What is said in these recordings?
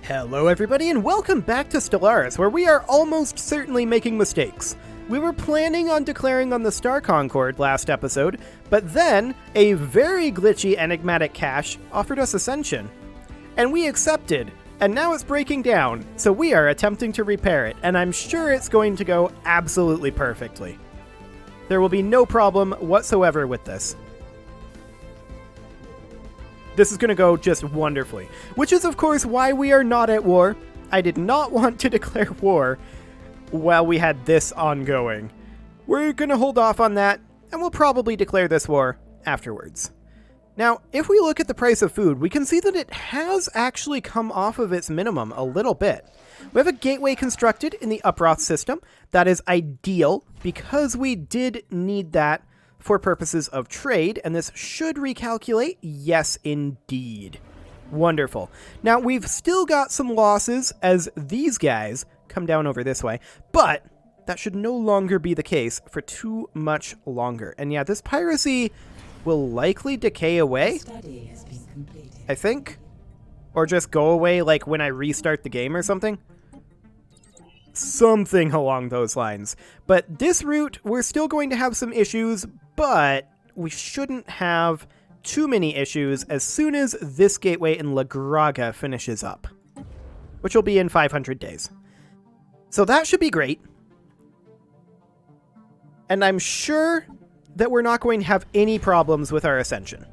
Hello everybody and welcome back to Stellaris, where we are almost certainly making mistakes. We were planning on declaring on the Star Concord last episode, but then a very glitchy enigmatic cache offered us Ascension. And we accepted, and now it's breaking down, so we are attempting to repair it, and I'm sure it's going to go absolutely perfectly. There will be no problem whatsoever with this. This is going to go just wonderfully, which is of course why we are not at war. I did not want to declare war while we had this ongoing. We're going to hold off on that, and we'll probably declare this war afterwards. Now, if we look at the price of food, we can see that it has actually come off of its minimum a little bit. We have a gateway constructed in the Uproth system. That is ideal because we did need that for purposes of trade, and this should recalculate. Yes, indeed. Wonderful. Now, we've still got some losses as these guys come down over this way, but that should no longer be the case for too much longer. And yeah, this piracy will likely decay away, I think. Or just go away like when I restart the game or something. Something along those lines. But this route, we're still going to have some issues, but we shouldn't have too many issues as soon as this gateway in La Graga finishes up, which will be in 500 days. So that should be great. And I'm sure that we're not going to have any problems with our Ascension.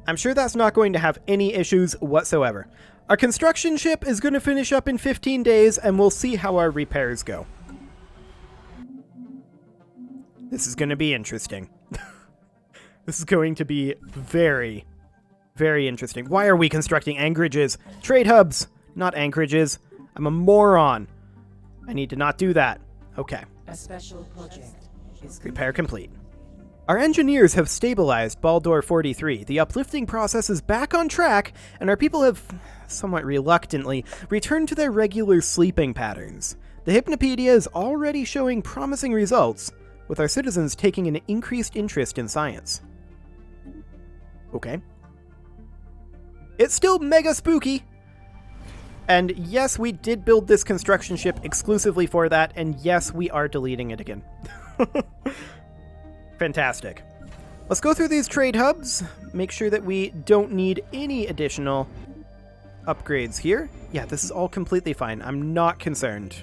I'm sure that's not going to have any issues whatsoever. Our construction ship is going to finish up in 15 days, and we'll see how our repairs go. This is going to be interesting. This is going to be very, very interesting. Why are we constructing anchorages? Trade hubs, not anchorages. I'm a moron. I need to not do that. Okay. A special project is Repair complete. Our engineers have stabilized Baldur 43. The uplifting process is back on track, and our people have, somewhat reluctantly, returned to their regular sleeping patterns. The Hypnopedia is already showing promising results, with our citizens taking an increased interest in science. Okay. It's still mega spooky! And yes, we did build this construction ship exclusively for that, and yes, we are deleting it again. Fantastic. Let's go through these trade hubs, make sure that we don't need any additional upgrades here. Yeah, this is all completely fine. I'm not concerned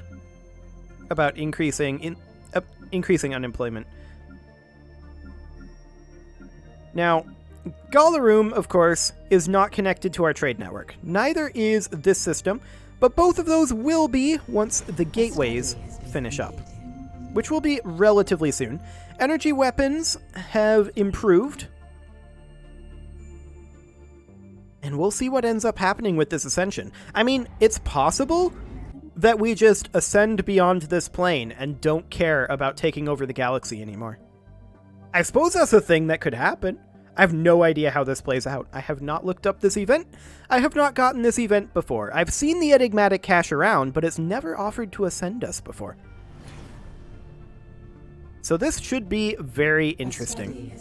about increasing unemployment. Now, Galaroom, of course, is not connected to our trade network. Neither is this system, but both of those will be once the gateways finish up, which will be relatively soon. Energy weapons have improved, and we'll see what ends up happening with this ascension. I mean, it's possible that we just ascend beyond this plane and don't care about taking over the galaxy anymore. I suppose that's a thing that could happen. I have no idea how this plays out. I have not looked up this event. I have not gotten this event before. I've seen the enigmatic cache around, but it's never offered to ascend us before. So this should be very interesting.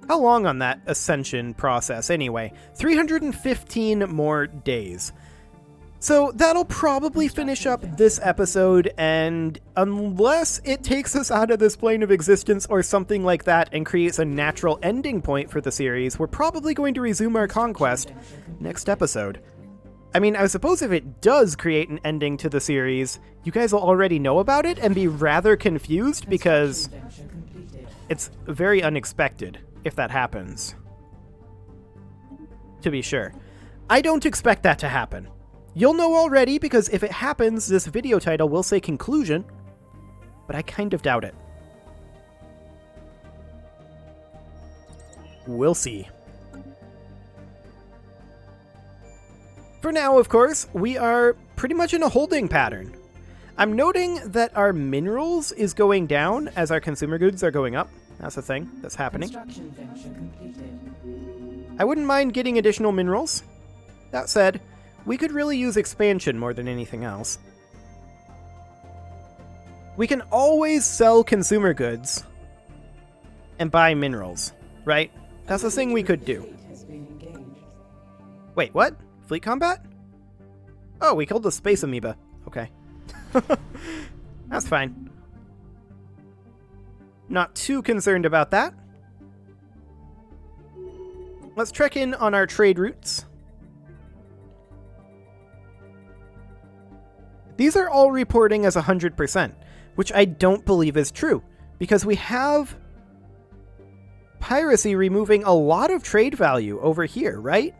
How long on that ascension process anyway? 315 more days. So that'll probably finish up this episode, and unless it takes us out of this plane of existence or something like that and creates a natural ending point for the series, we're probably going to resume our conquest next episode. I mean, I suppose if it does create an ending to the series, you guys will already know about it and be rather confused because it's very unexpected if that happens. To be sure. I don't expect that to happen. You'll know already because if it happens, this video title will say conclusion, but I kind of doubt it. We'll see. For now, of course, we are pretty much in a holding pattern. I'm noting that our minerals is going down as our consumer goods are going up. That's a thing that's happening. I wouldn't mind getting additional minerals. That said, we could really use expansion more than anything else. We can always sell consumer goods and buy minerals, right? That's a thing we could do. Fleet has been engaged. Wait, what? Fleet combat? Oh, we killed the space amoeba. Okay. That's fine. Not too concerned about that. Let's check in on our trade routes. These are all reporting as 100%, which I don't believe is true, because we have piracy removing a lot of trade value over here, right?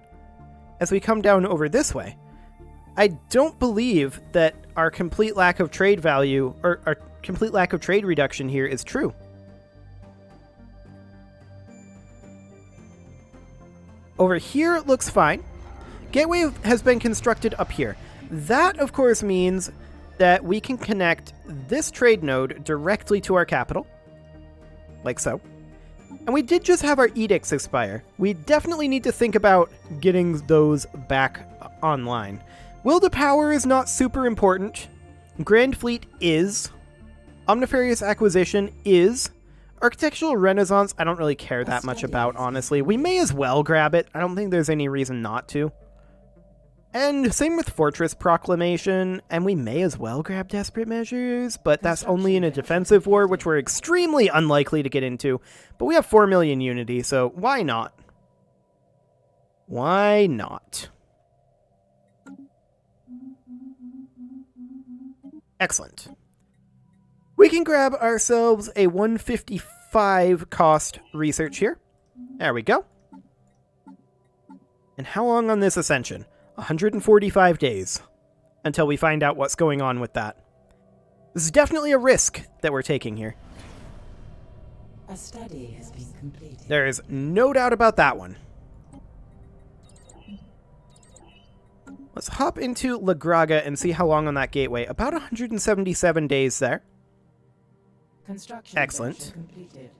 As we come down over this way. I don't believe that our complete lack of trade value, or our complete lack of trade reduction here is true. Over here it looks fine. Gateway has been constructed up here. That, of course, means that we can connect this trade node directly to our capital, like so. And we did just have our edicts expire. We definitely need to think about getting those back online. Will to power is not super important. Grand Fleet is. Omnifarious Acquisition is. Architectural Renaissance, I don't really care that much about, honestly. We may as well grab it. I don't think there's any reason not to. And same with Fortress Proclamation, and we may as well grab Desperate Measures, but that's only in a defensive war, which we're extremely unlikely to get into. But we have 4 million unity, so why not? Why not? Excellent. We can grab ourselves a 155 cost research here. There we go. And how long on this ascension? 145 days until we find out what's going on with that. This is definitely a risk that we're taking here. A study has been completed. There is no doubt about that one. Let's hop into La Graga and see how long on that gateway. About 177 days there. Construction Excellent. section completed.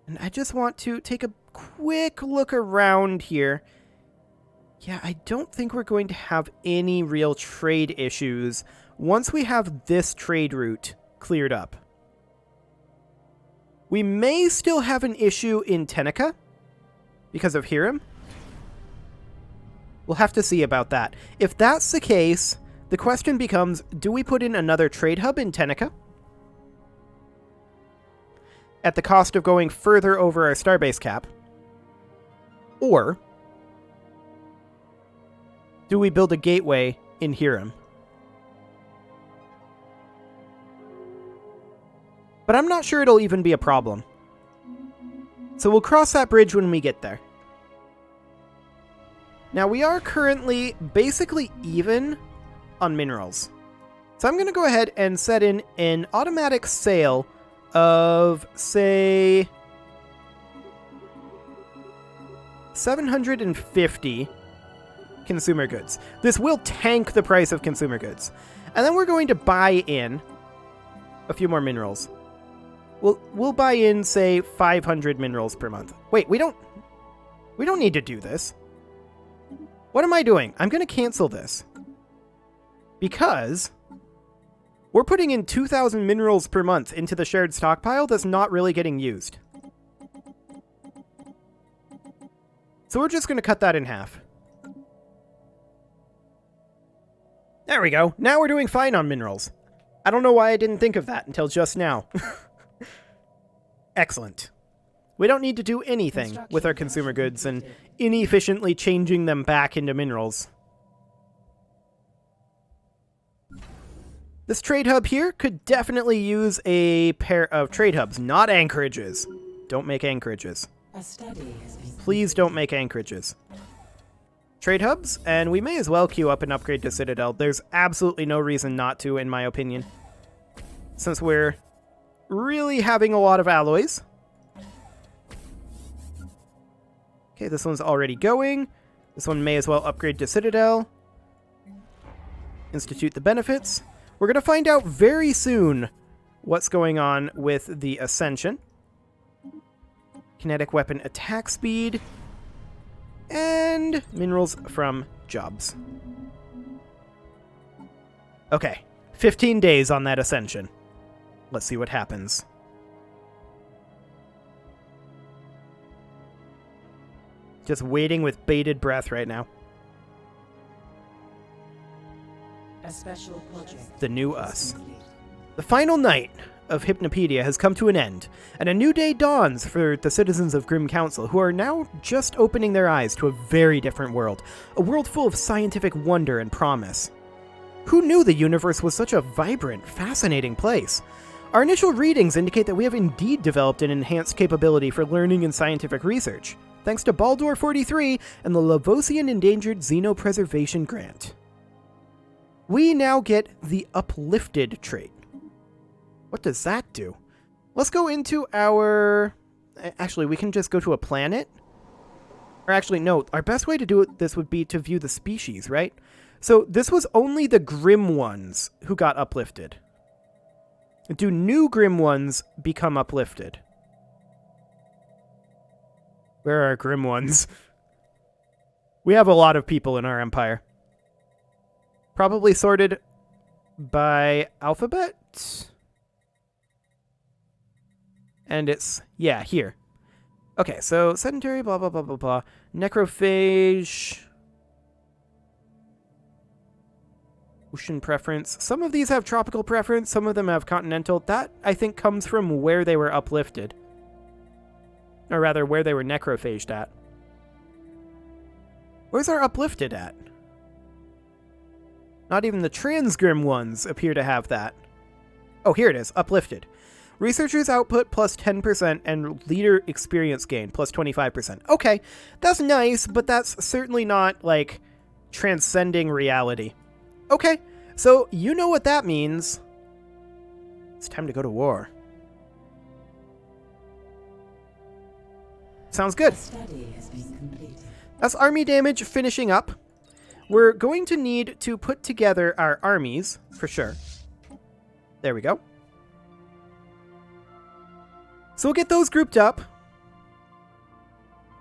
And I just want to take a quick look around here. Yeah, I don't think we're going to have any real trade issues once we have this trade route cleared up. We may still have an issue in Tenica because of Hiram. We'll have to see about that. If that's the case, the question becomes, do we put in another trade hub in Tenica? At the cost of going further over our starbase cap? Or do we build a gateway in Hiram? But I'm not sure it'll even be a problem. So we'll cross that bridge when we get there. Now we are currently basically even on minerals. So I'm going to go ahead and set in an automatic sale of, say, 750 consumer goods. This will tank the price of consumer goods. And then we're going to buy in a few more minerals. We'll buy in, say, 500 minerals per month. Wait, we don't need to do this. What am I doing? I'm going to cancel this. Because we're putting in 2,000 minerals per month into the shared stockpile that's not really getting used. So we're just going to cut that in half. There we go. Now we're doing fine on minerals. I don't know why I didn't think of that until just now. Excellent. We don't need to do anything with our consumer goods and inefficiently changing them back into minerals. This trade hub here could definitely use a pair of trade hubs, not anchorages. Don't make anchorages. A study has been Please don't make anchorages. Trade hubs, and we may as well queue up and upgrade to Citadel. There's absolutely no reason not to, in my opinion. Since we're really having a lot of alloys. Okay, this one's already going. This one may as well upgrade to Citadel. Institute the benefits. We're going to find out very soon what's going on with the Ascension. Kinetic weapon attack speed. And minerals from jobs. Okay, 15 days on that Ascension. Let's see what happens. Just waiting with bated breath right now. A special project. The new is us. complete. The final night of Hypnopedia has come to an end, and a new day dawns for the citizens of Grim Council, who are now just opening their eyes to a very different world. A world full of scientific wonder and promise. Who knew the universe was such a vibrant, fascinating place? Our initial readings indicate that we have indeed developed an enhanced capability for learning and scientific research, thanks to Baldur 43 and the Lavosian Endangered Xenopreservation Grant. We now get the Uplifted trait. What does that do? Let's go into our... Actually, we can just go to a planet. Or actually, no, our best way to do this would be to view the species, right? So this was only the Grim ones who got uplifted. Do new Grim ones become uplifted? Where are our Grim ones? We have a lot of people in our empire. Probably sorted by alphabet? And it's, yeah, here. Okay, so sedentary, blah, blah, blah, blah, blah. Necrophage. Ocean preference. Some of these have tropical preference. Some of them have continental. That, I think, comes from where they were uplifted. Or rather, where they were necrophaged at. Where's our uplifted at? Not even the transgrim ones appear to have that. Oh, here it is. Uplifted. Researcher's output plus 10% and leader experience gain plus 25%. Okay, that's nice, but that's certainly not, like, transcending reality. Okay, so you know what that means. It's time to go to war. Sounds good. A study has been completed. That's army damage finishing up. We're going to need to put together our armies, for sure. There we go. So we'll get those grouped up.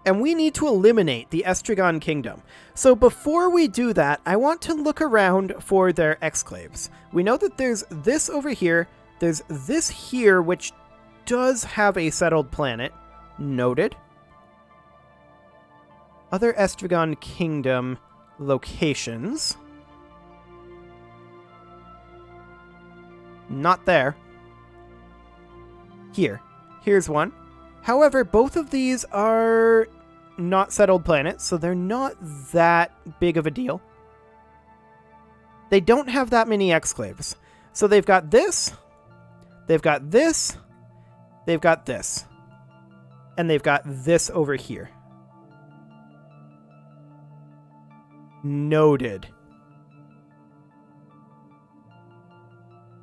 And we need to eliminate the Estragon Kingdom. So before we do that, I want to look around for their exclaves. We know that there's this over here. There's this here, which does have a settled planet. Noted. Other Estragon Kingdom locations. Not there. Here. Here's one. However, both of these are not settled planets, so they're not that big of a deal. They don't have that many exclaves. So they've got this, they've got this, they've got this, and they've got this over here. Noted.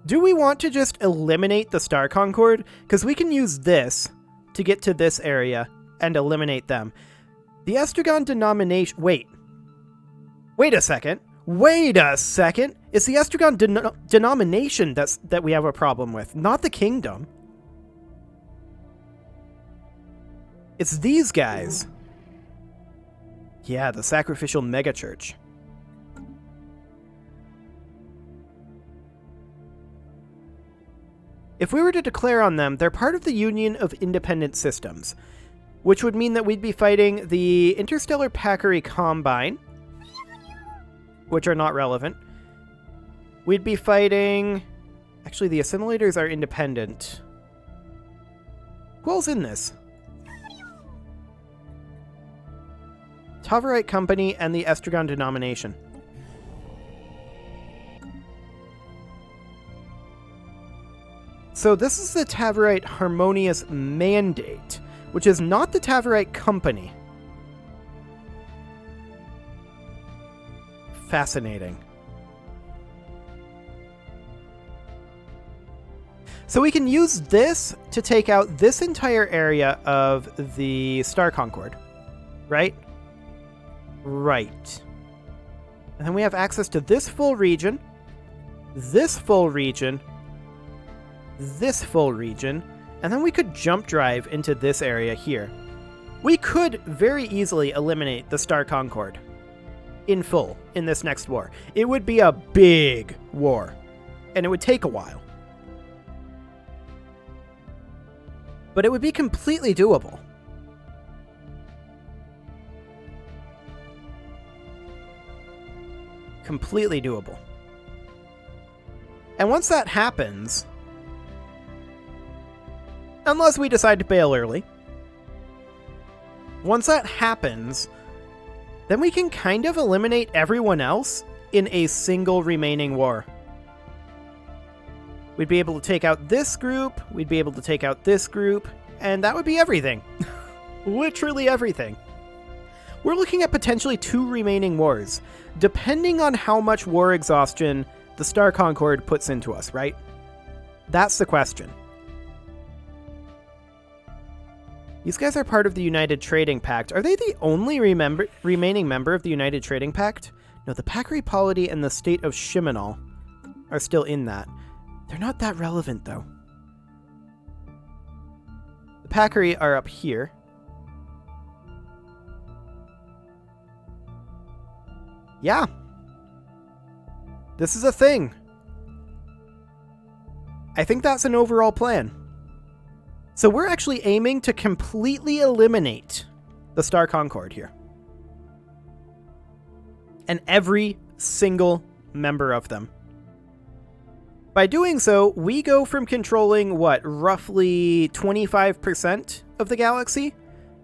Do we want to just eliminate the Star Concord? Because we can use this to get to this area and eliminate them. The Estragon denomination... Wait a second. Wait a second. It's the Estragon denomination that we have a problem with, not the kingdom. It's these guys. Yeah, the sacrificial megachurch. If we were to declare on them, they're part of the Union of Independent Systems, which would mean that we'd be fighting the Interstellar Packery Combine, which are not relevant. We'd be fighting... Actually, the assimilators are independent. Who else in this? Tavarite Company and the Estragon denomination. So this is the Tavarite Harmonious Mandate, which is not the Tavarite Company. Fascinating. So we can use this to take out this entire area of the Star Concord, right? Right. And then we have access to this full region, this full region, this full region, and then we could jump drive into this area here. We could very easily eliminate the Star Concord in full in this next war. It would be a big war, and it would take a while. But it would be completely doable. Completely doable. And once that happens, unless we decide to bail early, once that happens, then we can kind of eliminate everyone else in a single remaining war. We'd be able to take out this group, we'd be able to take out this group, and that would be everything. Literally everything. We're looking at potentially 2 remaining wars, depending on how much war exhaustion the Star Concord puts into us, right? That's the question. These guys are part of the United Trading Pact. Are they the only remaining member of the United Trading Pact? No, the Packery Polity and the State of Shimonal are still in that. They're not that relevant, though. The Packery are up here. Yeah. This is a thing. I think that's an overall plan. So we're actually aiming to completely eliminate the Star Concord here. And every single member of them. By doing so, we go from controlling, roughly 25% of the galaxy,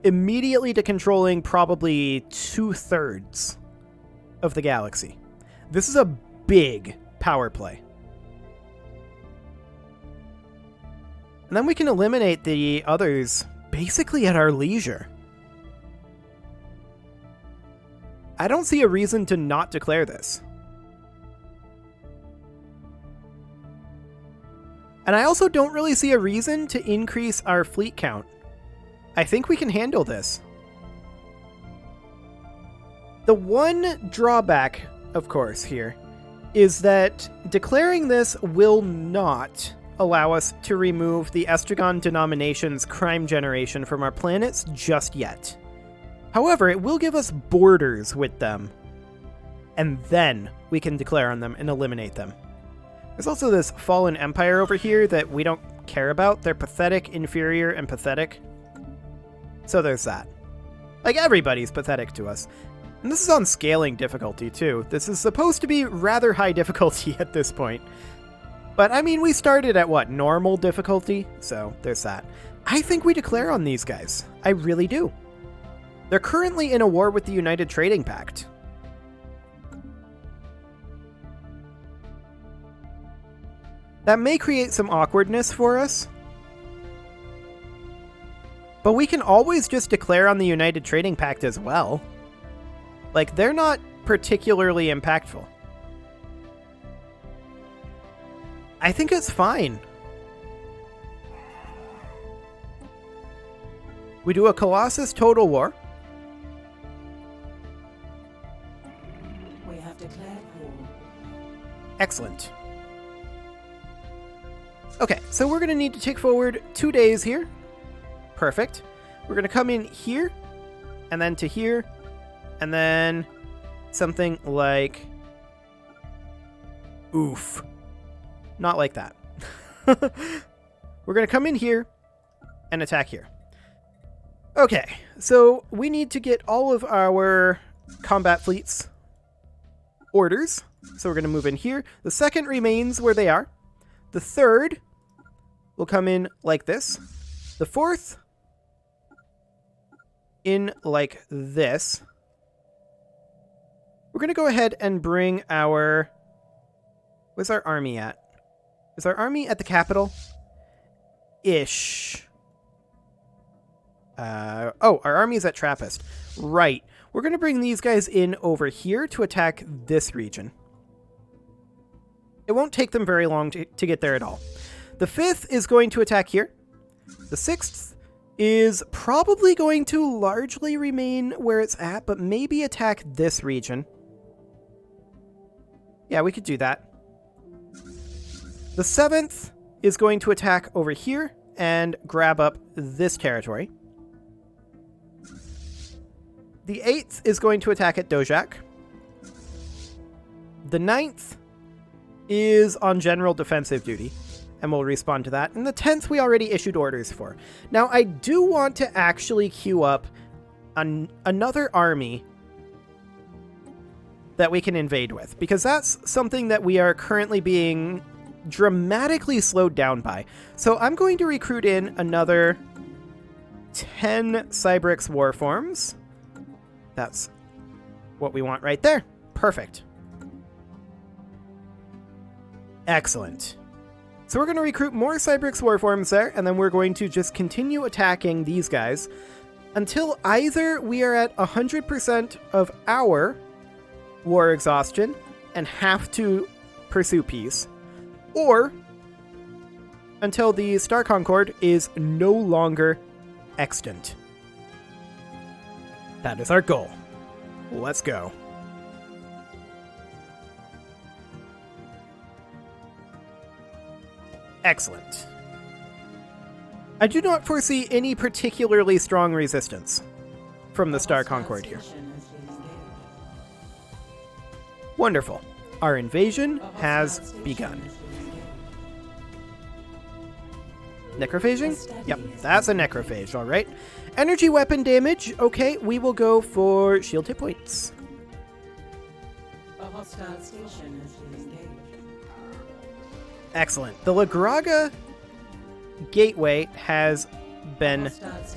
immediately to controlling probably 2/3 of the galaxy. This is a big power play. And then we can eliminate the others basically at our leisure. I don't see a reason to not declare this. And I also don't really see a reason to increase our fleet count. I think we can handle this. The one drawback, of course, here, is that declaring this will not allow us to remove the Estragon denomination's crime generation from our planets just yet. However, it will give us borders with them, and then we can declare on them and eliminate them. There's also this fallen empire over here that we don't care about. They're pathetic, inferior, and pathetic. So there's that. Like, everybody's pathetic to us. And this is on scaling difficulty, too. This is supposed to be rather high difficulty at this point. But, I mean, we started at, normal difficulty? So, there's that. I think we declare on these guys. I really do. They're currently in a war with the United Trading Pact. That may create some awkwardness for us. But we can always just declare on the United Trading Pact as well. Like, they're not particularly impactful. I think it's fine. We do a Colossus Total War. We have declared war. Excellent. Okay, so we're going to need to tick forward 2 days here. Perfect. We're going to come in here, and then to here, and then something like... Oof. Not like that. We're going to come in here and attack here. Okay, so we need to get all of our combat fleets orders. So we're going to move in here. The second remains where they are. The third will come in like this. The fourth in like this. We're going to go ahead and bring our... Where's our army at? Is our army at the capital? Ish. Our army is at Trappist. Right. We're going to bring these guys in over here to attack this region. It won't take them very long to get there at all. The 5th is going to attack here. The 6th is probably going to largely remain where it's at, but maybe attack this region. Yeah, we could do that. The 7th is going to attack over here and grab up this territory. The 8th is going to attack at Dojak. The 9th is on general defensive duty, and we'll respond to that. And the 10th we already issued orders for. Now, I do want to actually queue up another army that we can invade with, because that's something that we are currently being dramatically slowed down by. So I'm going to recruit in another 10 Cybrix Warforms. That's what we want right there. Perfect. Excellent. So we're going to recruit more Cybrix Warforms there, and then we're going to just continue attacking these guys until either we are at 100% of our war exhaustion and have to pursue peace, or until the Star Concord is no longer extant. That is our goal. Let's go. Excellent. I do not foresee any particularly strong resistance from the Star Concord here. Wonderful. Our invasion has begun. Necrophaging? Yep, that's a necrophage, alright. Energy weapon damage. Okay, we will go for shield hit points. A hostile station has been engaged. Excellent. The La Graga gateway has been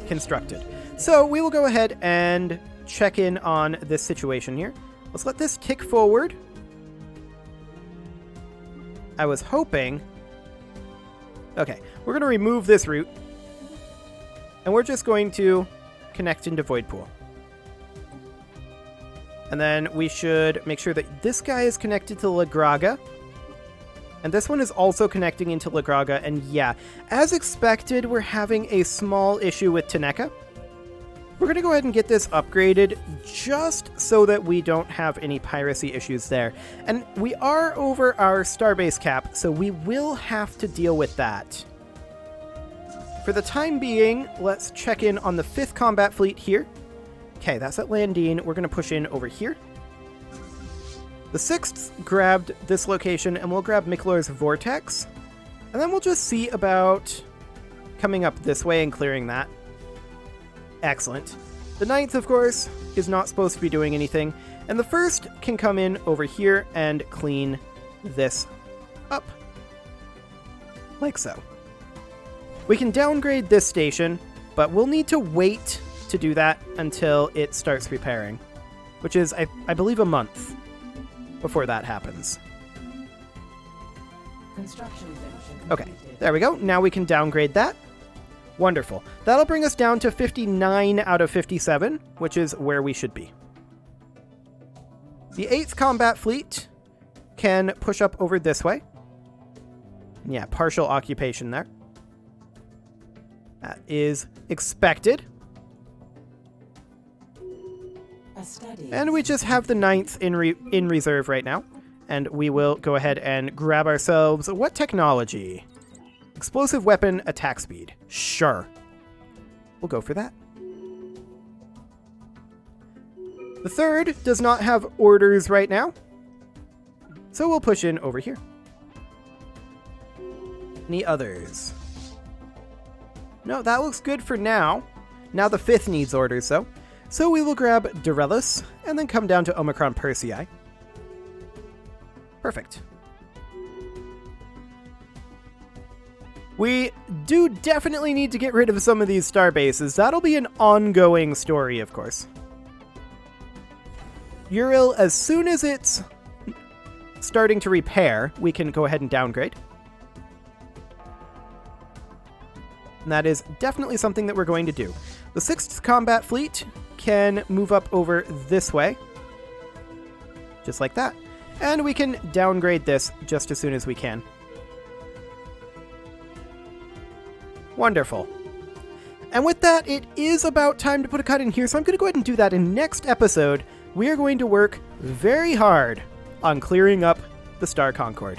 constructed. So we will go ahead and check in on this situation here. Let's let this tick forward. I was hoping... Okay, we're going to remove this route. And we're just going to connect into Void Pool. And then we should make sure that this guy is connected to La Graga. And this one is also connecting into La Graga. And yeah, as expected, we're having a small issue with Teneka. We're going to go ahead and get this upgraded just so that we don't have any piracy issues there. And we are over our starbase cap, so we will have to deal with that. For the time being, let's check in on the 5th Combat Fleet here. Okay, that's at Landine. We're going to push in over here. The 6th grabbed this location, and we'll grab Miklor's Vortex. And then we'll just see about coming up this way and clearing that. Excellent. The 9th, of course, is not supposed to be doing anything. And the 1st can come in over here and clean this up. Like so. We can downgrade this station, but we'll need to wait to do that until it starts repairing, which is, I believe, a month before that happens. Okay, there we go. Now we can downgrade that. Wonderful. That'll bring us down to 59 out of 57, which is where we should be. The 8th Combat Fleet can push up over this way. Yeah, partial occupation there. That is expected. And we just have the 9th in reserve right now. And we will go ahead and grab ourselves... What technology? Explosive weapon attack speed. Sure. We'll go for that. The 3rd does not have orders right now. So we'll push in over here. Any others? No, that looks good for now. Now the 5th needs orders, though. So we will grab Dorellus, and then come down to Omicron Persei. Perfect. We do definitely need to get rid of some of these star bases. That'll be an ongoing story, of course. Uriel, as soon as it's starting to repair, we can go ahead and downgrade. And that is definitely something that we're going to do. The 6th Combat Fleet can move up over this way. Just like that. And we can downgrade this just as soon as we can. Wonderful. And with that, it is about time to put a cut in here, so I'm going to go ahead and do that in next episode. We are going to work very hard on clearing up the Star Concord.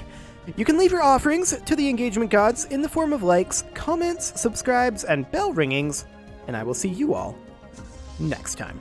You can leave your offerings to the engagement gods in the form of likes, comments, subscribes, and bell ringings, and I will see you all next time.